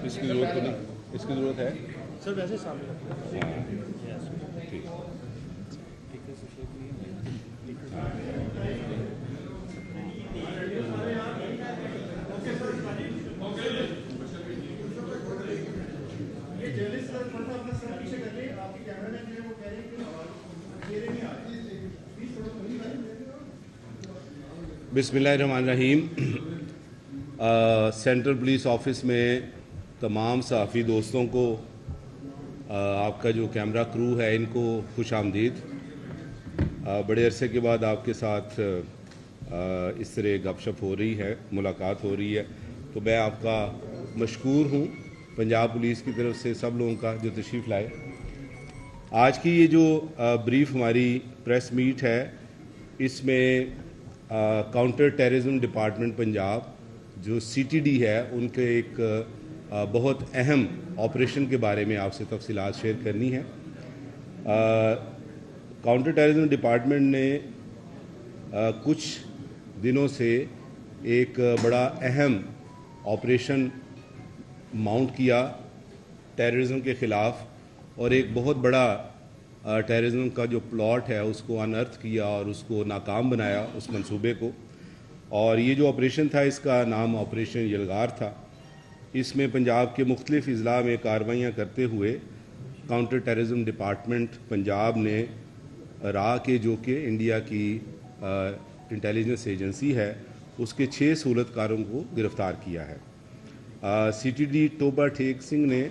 इसकी ज़रूरत तो नहीं, इसकी ज़रूरत है सर वैसे सामने रखते हैं। ठीक। बिस्मिल्लाहिर्रहमानिर्रहीम। सेंट्रल पुलिस ऑफिस में तमाम सहाफ़ी दोस्तों को, आपका जो कैमरा क्रू है, इनको खुश आमदीद। बड़े अरसे के बाद आपके साथ इस तरह गपशप हो रही है, मुलाकात हो रही है, तो मैं आपका मशकूर हूँ पंजाब पुलिस की तरफ से सब लोगों का जो तशरीफ़ लाए। आज की ये जो ब्रीफ हमारी प्रेस मीट है, इसमें काउंटर टेररिज्म डिपार्टमेंट पंजाब जो CTD है, उनके एक बहुत अहम ऑपरेशन के बारे में आपसे तफसीलात शेयर करनी है। काउंटर टेररिज्म डिपार्टमेंट ने कुछ दिनों से एक बड़ा अहम ऑपरेशन माउंट किया टेररिज्म के ख़िलाफ़, और एक बहुत बड़ा टेररिज्म का जो प्लॉट है उसको अनर्थ किया और उसको नाकाम बनाया, उस मंसूबे को। और ये जो ऑपरेशन था, इसका नाम ऑपरेशन यलगार था। इसमें पंजाब के मुख्तलिफ़ अज़ला में कार्रवाइयाँ करते हुए काउंटर टेररिज्म डिपार्टमेंट पंजाब ने रा के, जो कि इंडिया की इंटेलिजेंस एजेंसी है, उसके 6 सूरतकारों को गिरफ़्तार किया है। CTD टोबा टेक सिंह ने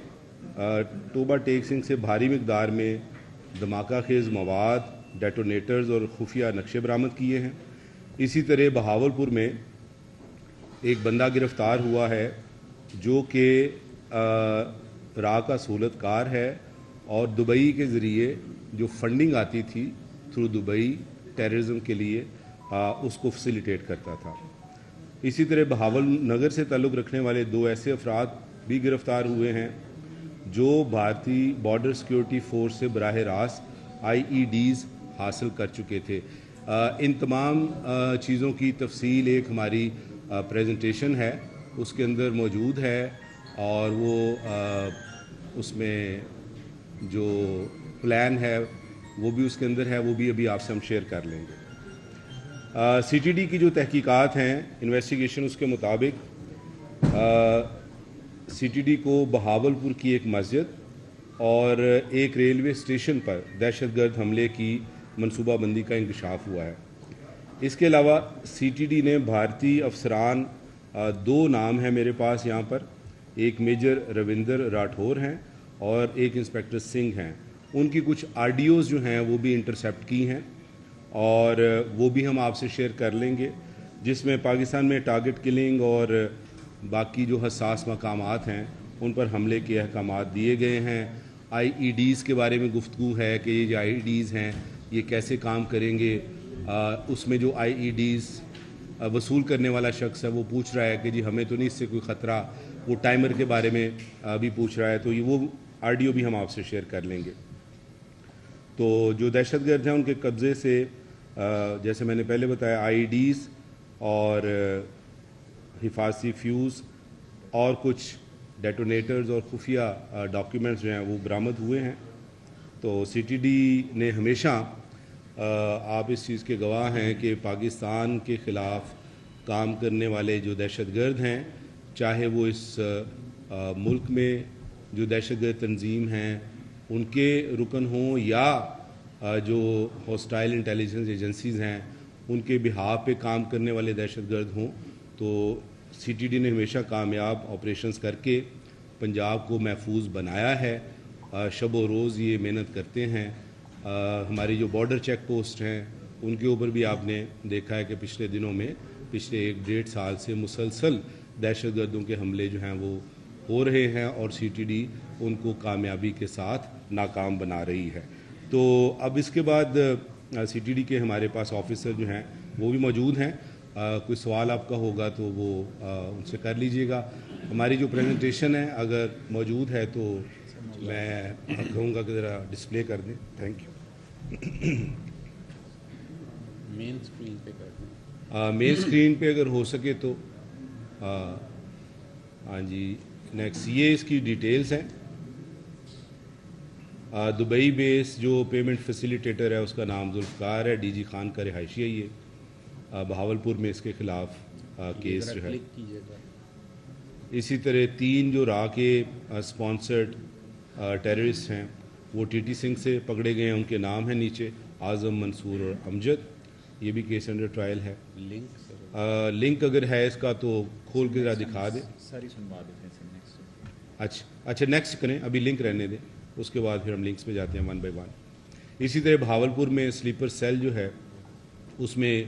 टोबा टेक सिंह से भारी मिकदार में धमाका खेज़ मवाद, डेटोनेटर्स और खुफिया नक्शे बरामद किए हैं। इसी तरह बहावलपुर में एक बंदा गिरफ़्तार हुआ है जो कि रा का सूरतकार है और दुबई के ज़रिए जो फंडिंग आती थी थ्रू दुबई टेररिज्म के लिए, उसको फैसिलिटेट करता था। इसी तरह बहावल नगर से ताल्लुक़ रखने वाले 2 ऐसे अफराद भी गिरफ़्तार हुए हैं जो भारतीय बॉर्डर सिक्योरिटी फोर्स से बराह रास्त IEDs हासिल कर चुके थे। इन तमाम चीज़ों की तफसील एक हमारी प्रेजेंटेशन है, उसके अंदर मौजूद है, और वो उसमें जो प्लान है वो भी उसके अंदर है, वो भी अभी आपसे हम शेयर कर लेंगे। CTD की जो तहकीकात हैं, इन्वेस्टिगेशन, उसके मुताबिक CTD को बहावलपुर की एक मस्जिद और एक रेलवे स्टेशन पर दहशतगर्द हमले की मनसूबाबंदी का इंकशाफ हुआ है। इसके अलावा CTD ने भारतीय अफसरान, 2 नाम हैं मेरे पास यहाँ पर, एक मेजर रविंदर राठौर हैं और एक इंस्पेक्टर सिंह हैं। उनकी कुछ ऑडियोज़ जो हैं वो भी इंटरसेप्ट की हैं और वो भी हम आपसे शेयर कर लेंगे, जिसमें पाकिस्तान में टारगेट किलिंग और बाकी जो हसास मकामात हैं उन पर हमले के अहकामात दिए गए हैं। IEDs के बारे में गुफ्तगू है कि ये जो IEDs हैं ये कैसे काम करेंगे। उसमें जो IEDs वसूल करने वाला शख्स है वो पूछ रहा है कि जी हमें तो नहीं इससे कोई ख़तरा, वो टाइमर के बारे में भी पूछ रहा है, तो ये वो ऑडियो भी हम आपसे शेयर कर लेंगे। तो जो दहशतगर्द हैं उनके कब्ज़े से, जैसे मैंने पहले बताया, IEDs और हिफाजती फ्यूज़ और कुछ डेटोनेटर्स और खुफिया डॉक्यूमेंट्स जो हैं वो बरामद हुए हैं। तो CTD ने हमेशा, आप इस चीज़ के गवाह हैं कि पाकिस्तान के ख़िलाफ़ काम करने वाले जो दहशतगर्द हैं, चाहे वो इस मुल्क में जो दहशतगर्द तंजीम हैं उनके रुकन हों या जो हॉस्टाइल इंटेलिजेंस एजेंसीज़ हैं उनके बिहाफ पे काम करने वाले दहशतगर्द हों, तो CTD ने हमेशा कामयाब ऑपरेशंस करके पंजाब को महफूज बनाया है। शब व रोज़ ये मेहनत करते हैं। हमारी जो बॉर्डर चेक पोस्ट हैं उनके ऊपर भी आपने देखा है कि पिछले दिनों में, पिछले 1-1.5 साल से मुसलसल दहशतगर्दों के हमले जो हैं वो हो रहे हैं और CTD उनको कामयाबी के साथ नाकाम बना रही है। तो अब इसके बाद CTD के हमारे पास ऑफिसर जो हैं वो भी मौजूद हैं। कोई सवाल आपका होगा तो वो उनसे कर लीजिएगा। हमारी जो प्रेजेंटेशन है अगर मौजूद है तो मैं कहूँगा कि ज़रा डिस्प्ले कर दें। Thank you. मेन स्क्रीन पे कर दें। मेन स्क्रीन पे अगर हो सके तो हाँ जी, نیکسٹ یہ اس کی ڈیٹیلز ہیں. دبئی بیس جو پیمنٹ فیسیلیٹیٹر ہے اس کا نام ذوالفقار ہے, ڈی جی خان کا رہائشی ہے. یہ بہاولپور میں اس کے خلاف کیس جو ہے. کلک کیجیے گا. اسی طرح 3 جو را کے اسپانسرڈ ٹیررسٹ ہیں وہ ٹی ٹی سنگھ سے پکڑے گئے ہیں. ان کے نام ہیں نیچے اعظم, منصور اور امجد. یہ بھی کیس انڈر ٹرائل ہے. لنک سر لنک اگر ہے اس کا تو کھول کے ذرا دکھا دیں. ساری سنوا دیتے ہیں سر نیکسٹ. اچھا نیکسٹ کریں, ابھی لنک رہنے دیں, اس کے بعد پھر ہم لنکس پہ جاتے ہیں ون بائی ون. اسی طرح بہاولپور میں سلیپر سیل جو ہے اس میں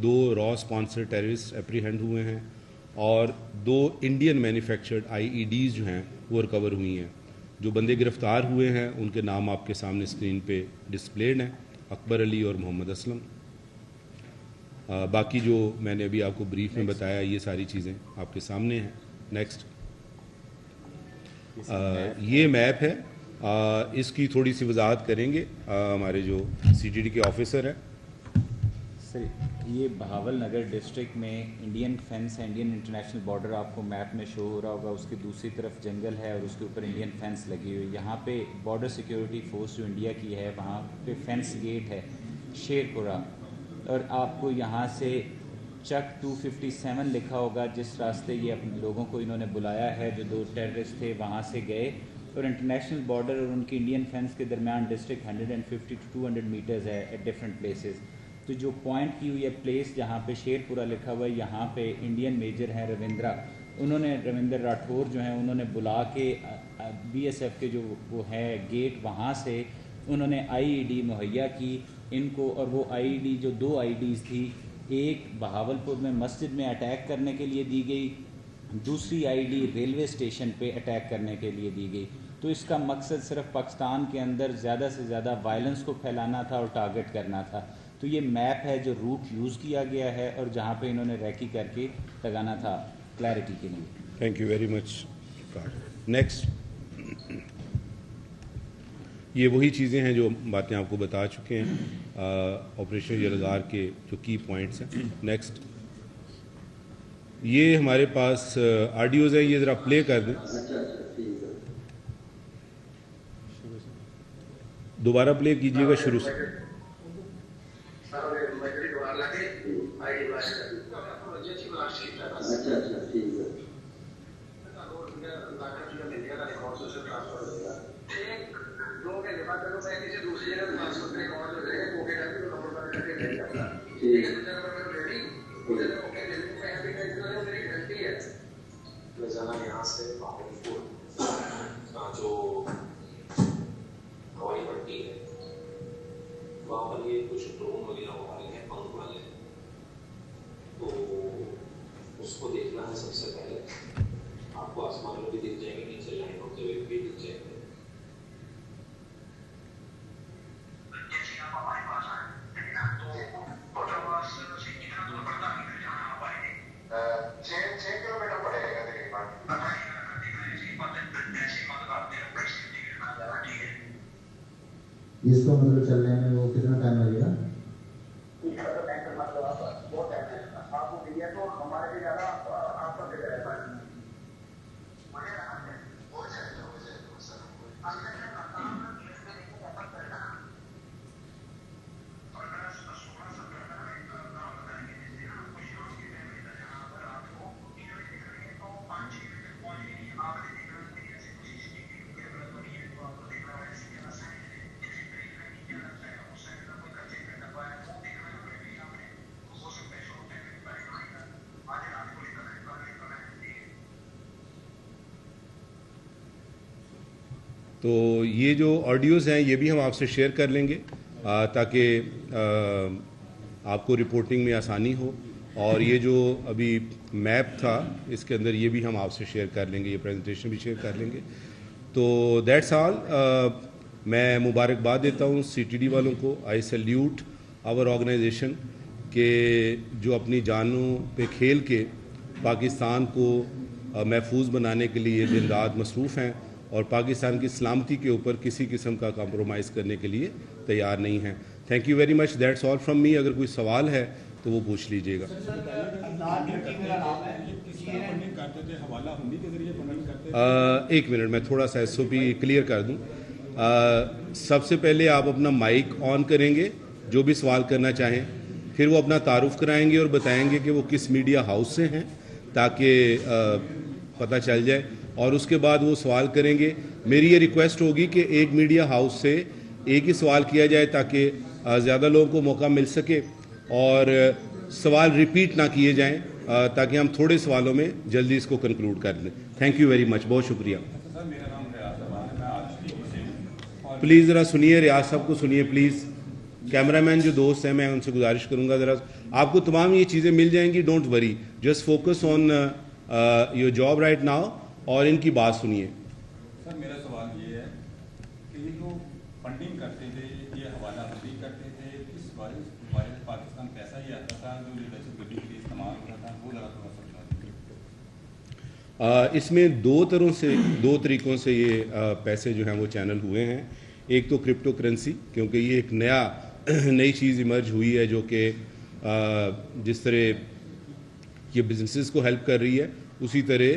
2 را اسپانسر ٹیررسٹ اپریہینڈ ہوئے ہیں اور 2 انڈین مینوفیکچرڈ آئی ای ڈیز جو ہیں وہ ریکور ہوئی ہیں. جو بندے گرفتار ہوئے ہیں ان کے نام آپ کے سامنے اسکرین پہ ڈسپلیڈ ہیں, اکبر علی اور محمد اسلم. باقی جو میں نے ابھی آپ کو بریف میں بتایا یہ ساری چیزیں آپ کے سامنے ہیں. نیکسٹ یہ میپ ہے, اس کی تھوڑی سی وضاحت کریں گے ہمارے جو سی ٹی ڈی کے آفیسر ہیں. سر یہ بہاول نگر ڈسٹرکٹ میں انڈین فینس ہے, انڈین انٹرنیشنل بارڈر آپ کو میپ میں شو ہو رہا ہوگا. اس کی دوسری طرف جنگل ہے اور اس کے اوپر انڈین فینس لگی ہوئی. یہاں پہ بارڈر سیکیورٹی فورس جو انڈیا کی ہے وہاں پہ فینس گیٹ ہے شیر پورہ, اور آپ کو یہاں سے چک 257 لکھا ہوگا جس راستے یہ اپنے لوگوں کو انہوں نے بلایا ہے. جو 2 ٹیررسٹ تھے وہاں سے گئے اور انٹرنیشنل بارڈر اور ان کی انڈین فینس کے درمیان ڈسٹرکٹ 150 to 200 میٹرز ہے ایٹ ڈفرنٹ پلیسز. تو جو پوائنٹ کی ہوئی ہے پلیس جہاں پہ شیر پورہ لکھا ہوا ہے, یہاں پہ انڈین میجر ہیں رویندرا, انہوں نے رویندر راٹھور جو ہیں انہوں نے بلا کے بی ایس ایف کے جو وہ ہے گیٹ وہاں سے انہوں نے آئی ای ڈی مہیا کی ان کو. اور وہ آئی ای ڈی جو 2 آئی ڈیز تھی, ایک بہاولپور میں مسجد میں اٹیک کرنے کے لیے دی گئی, دوسری آئی ڈی ریلوے اسٹیشن پہ اٹیک کرنے کے لیے دی گئی. تو اس کا مقصد صرف پاکستان کے اندر زیادہ سے زیادہ وائلنس کو پھیلانا تھا اور ٹارگٹ کرنا تھا. تو یہ میپ ہے جو روٹ یوز کیا گیا ہے اور جہاں پہ انہوں نے ریکی کر کے لگانا تھا کلیئرٹی کے لیے. Thank you very much. Next یہ وہی چیزیں ہیں جو باتیں آپ کو بتا چکے ہیں آپریشن یلغار کے جو کی پوائنٹس ہیں. نیکسٹ یہ ہمارے پاس آڈیوز ہیں, یہ ذرا پلے کر دیں. دوبارہ پلے کیجیے گا شروع سے. یہاں سے بہاولپور جو ہوائی پٹی ہے وہاں پر یہ کچھ ڈرون وغیرہ والے ہیں, پنکھ والے, تو اس کو دیکھنا ہے سب سے پہلے. آپ کو آسمان میں بھی دکھ جائیں گے, نیچے لائن ہوتے ہوئے بھی دکھ جائیں گے. اس کو مطلب چلنے میں وہ کتنا ٹائم لگے گا؟ تو یہ جو آڈیوز ہیں یہ بھی ہم آپ سے شیئر کر لیں گے تاکہ آپ کو رپورٹنگ میں آسانی ہو. اور یہ جو ابھی میپ تھا اس کے اندر یہ بھی ہم آپ سے شیئر کر لیں گے, یہ پریزنٹیشن بھی شیئر کر لیں گے. تو دیٹس آل. میں مبارکباد دیتا ہوں سی ٹی ڈی والوں کو. آئی سیلیوٹ آور آرگنائزیشن کہ جو اپنی جانوں پہ کھیل کے پاکستان کو محفوظ بنانے کے لیے دن رات مصروف ہیں اور پاکستان کی سلامتی کے اوپر کسی قسم کا کمپرومائز کرنے کے لیے تیار نہیں ہیں. Thank you very much. That's all from me. اگر کوئی سوال ہے تو وہ پوچھ لیجیے گا. फंडिंग करते थे, हवाला हुंडी के जरिए फंडिंग करते थे। एक मिनट, मैं थोड़ा सा SOP क्लियर कर दूं। सबसे पहले आप अपना माइक ऑन करेंगे, जो भी सवाल करना चाहें, फिर वो अपना तारुफ कराएंगे और बताएंगे कि वो किस मीडिया हाउस से हैं, ताकि पता चल जाए, और उसके बाद वो सवाल करेंगे। मेरी ये रिक्वेस्ट होगी कि एक मीडिया हाउस से एक ही सवाल किया जाए, ताकि ज़्यादा लोगों को मौका मिल सके और सवाल रिपीट ना किए जाएं, ताकि हम थोड़े सवालों में जल्दी इसको कंक्लूड कर लें। थैंक यू वेरी मच, बहुत शुक्रिया। सर मेरा नाम रियाज अमान है, मैं आज टीवी से हूँ। प्लीज़ ज़रा सुनिए, रियाज साहब को सुनिए प्लीज़। कैमरामैन जो दोस्त हैं, मैं उनसे गुजारिश करूंगा ज़रा, आपको तमाम ये चीज़ें मिल जाएंगी, don't worry, just focus on your job right now और इनकी बात सुनिए। सर मेरा सवाल ये है कि ये जो फंडिंग करते थे, ये हवाला हुंडी करते थे, किस वाले से पाकिस्तान पैसा ही आता था जो लीडरशिप गड्डी के लिए इस्तेमाल होता था, वो लगा थोड़ा समझा। इसमें दो तरीक़ों से ये पैसे जो हैं वो चैनल हुए हैं। एक तो क्रिप्टो करेंसी, क्योंकि ये एक नई चीज़ इमर्ज हुई है जो कि जिस तरह ये बिजनेसेस को हेल्प कर रही है, उसी तरह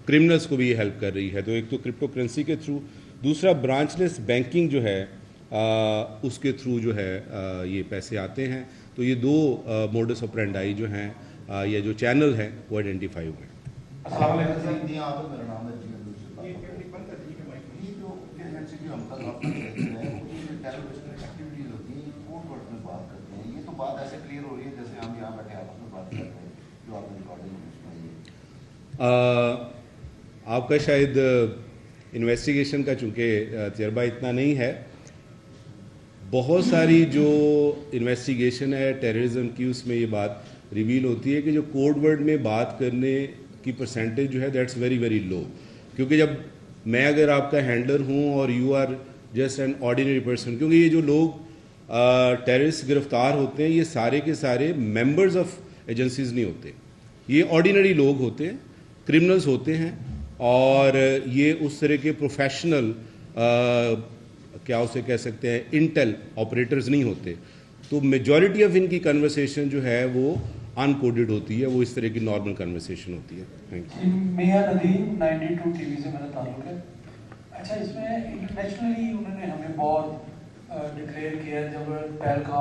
क्रिमिनल्स को भी ये हेल्प कर रही है। तो एक तो क्रिप्टो करेंसी के थ्रू, दूसरा ब्रांचलेस बैंकिंग जो है उसके थ्रू जो है ये पैसे आते हैं। तो ये दो मोडस ऑपरेंडाई जो हैं या जो चैनल हैं वो आइडेंटिफाई हुए हैं। आपका शायद इन्वेस्टिगेशन का चूँकि तजर्बा इतना नहीं है, बहुत सारी जो इन्वेस्टिगेशन है टेररिज्म की, उसमें ये बात रिवील होती है कि जो कोड वर्ड में बात करने की परसेंटेज जो है दैट्स वेरी वेरी लो। क्योंकि जब मैं अगर आपका हैंडलर हूँ और you are just an ordinary person, क्योंकि ये जो लोग टेररिस्ट गिरफ्तार होते हैं ये सारे के सारे मेंबर्स ऑफ एजेंसीज नहीं होते, ये ऑर्डिनरी लोग होते हैं, क्रिमिनल्स होते हैं, और ये उस तरह के प्रोफेशनल क्या उसे कह सकते हैं इंटेल ऑपरेटर्स नहीं होते। तो मेजॉरिटी ऑफ इनकी कन्वर्सेशन जो है वो अनकोडेड होती है, वो इस तरह की नॉर्मल कन्वर्सेशन होती है। Thank you. Mian Nadeem 92 TV से मेरा ताल्लुक है। अच्छा, इसमें इंटरनेशनली उन्होंने हमें बहुत डिक्लेयर किया जब पहलगाम